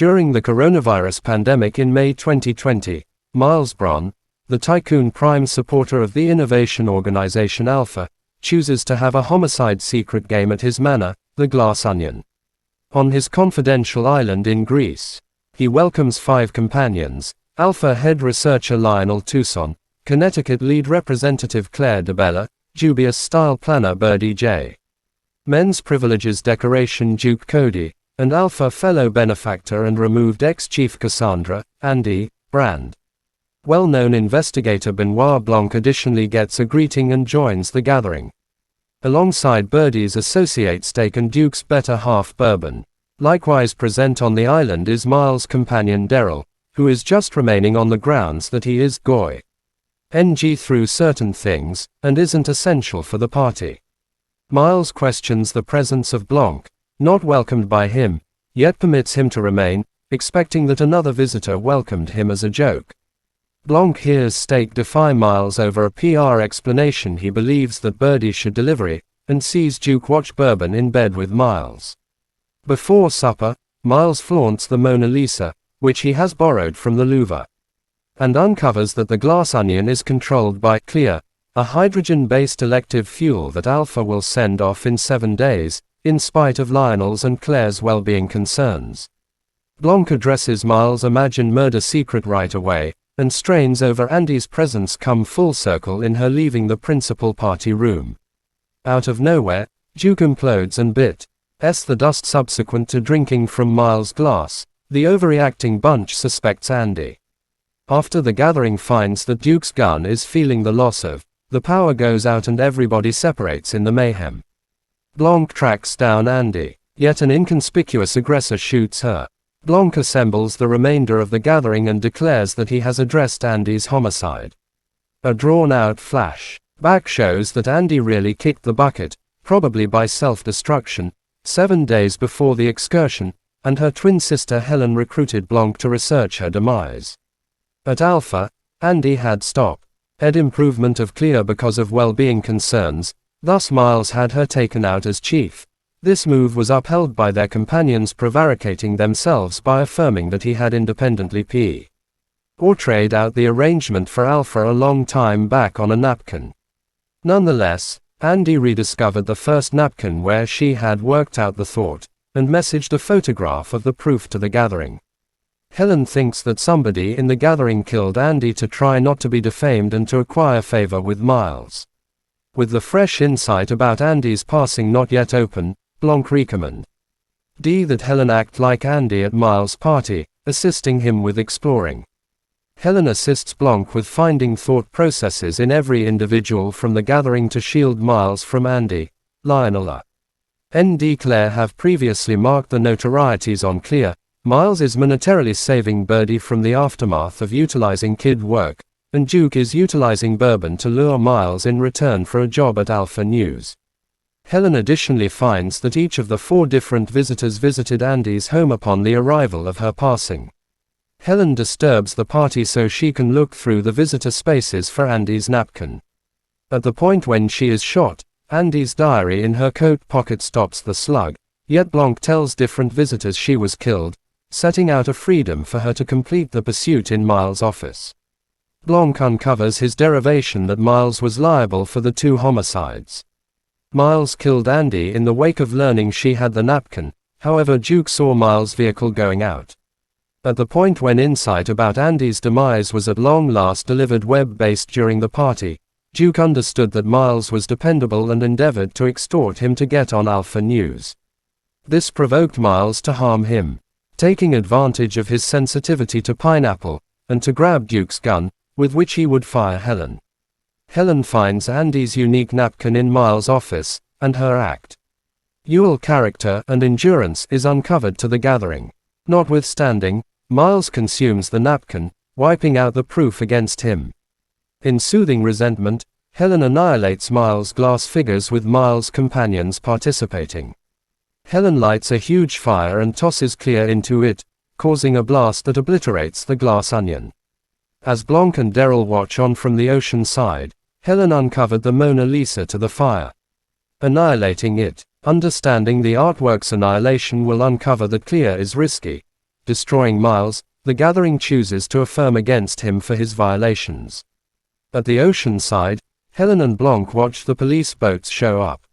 During the coronavirus pandemic in May 2020, Miles Bron, the tycoon prime supporter of the innovation organization Alpha, chooses to have a homicide secret game at his manor, the Glassonion. On his confidential island in Greece, he welcomes 5 companions: Alpha head researcher Lionel Tucson, Connecticut lead representative Claire DeBella, dubious style planner Birdie J. Men's privileges decoration Duke Cody, and Alpha fellow benefactor and removed ex-chief Cassandra, Andy, Brand. Well-known investigator Benoit Blanc additionally gets a greeting and joins the gathering. Alongside Birdie's associate Steak and Duke's better half Bourbon. Likewise present on the island is Miles' companion Daryl, who is just remaining on the grounds that he is Goy. NG through certain things, and isn't essential for the party. Miles questions the presence of Blanc, not welcomed by him, yet permits him to remain, expecting that another visitor welcomed him as a joke. Blanc hears Steak defy Miles over a PR explanation he believes that Birdie should deliver, and sees Duke watch Bourbon in bed with Miles. Before supper, Miles flaunts the Mona Lisa, which he has borrowed from the Louvre, and uncovers that the Glassonion is controlled by Clear, a hydrogen-based elective fuel that Alpha will send off in 7 days, in spite of Lionel's and Claire's well-being concerns. Blanc addresses Miles' imagined murder secret right away, and strains over Andy's presence come full circle in her leaving the principal party room. Out of nowhere, Duke implodes and bits the dust subsequent to drinking from Miles' glass. The overreacting bunch suspects Andy. After the gathering finds that Duke's gun is feeling the loss of, the power goes out and everybody separates in the mayhem. Blanc tracks down Andy, yet an inconspicuous aggressor shoots her. Blanc assembles the remainder of the gathering and declares that he has addressed Andy's homicide. A drawn-out flashback shows that Andy really kicked the bucket, probably by self-destruction, 7 days before the excursion, and her twin sister Helen recruited Blanc to research her demise. At Alpha, Andy had stopped-ed improvement of Clear because of well-being concerns, thus Miles had her taken out as chief. This move was upheld by their companions prevaricating themselves by affirming that he had independently portrayed out the arrangement for Alpha a long time back on a napkin. Nonetheless, Andy rediscovered the first napkin where she had worked out the thought, and messaged a photograph of the proof to the gathering. Helen thinks that somebody in the gathering killed Andy to try not to be defamed and to acquire favor with Miles. With the fresh insight about Andy's passing not yet open, Blanc recommended that Helen act like Andy at Miles' party, assisting him with exploring. Helen assists Blanc with finding thought processes in every individual from the gathering to shield Miles from Andy, Lionel and Claire have previously marked the notorieties on Clear. Miles is monetarily saving Birdie from the aftermath of utilizing kid work, and Duke is utilizing Bourbon to lure Miles in return for a job at Alpha News. Helen additionally finds that each of the 4 different visitors visited Andy's home upon the arrival of her passing. Helen disturbs the party so she can look through the visitor spaces for Andy's napkin. At the point when she is shot, Andy's diary in her coat pocket stops the slug, yet Blanc tells different visitors she was killed, setting out a freedom for her to complete the pursuit in Miles' office. Blanc uncovers his derivation that Miles was liable for the 2 homicides. Miles killed Andy in the wake of learning she had the napkin, however Duke saw Miles' vehicle going out. At the point when insight about Andy's demise was at long last delivered web-based during the party, Duke understood that Miles was dependable and endeavored to extort him to get on Alpha News. This provoked Miles to harm him, taking advantage of his sensitivity to pineapple, and to grab Duke's gun, with which he would fire Helen. Helen finds Andy's unique napkin in Miles' office, and her actual character and endurance is uncovered to the gathering. Notwithstanding, Miles consumes the napkin, wiping out the proof against him. In soothing resentment, Helen annihilates Miles' glass figures with Miles' companions participating. Helen lights a huge fire and tosses Clear into it, causing a blast that obliterates the Glassonion. As Blanc and Daryl watch on from the ocean side, Helen uncovered the Mona Lisa to the fire, annihilating it. Understanding the artwork's annihilation will uncover that Clear is risky, destroying Miles, the gathering chooses to affirm against him for his violations. At the ocean side, Helen and Blanc watch the police boats show up.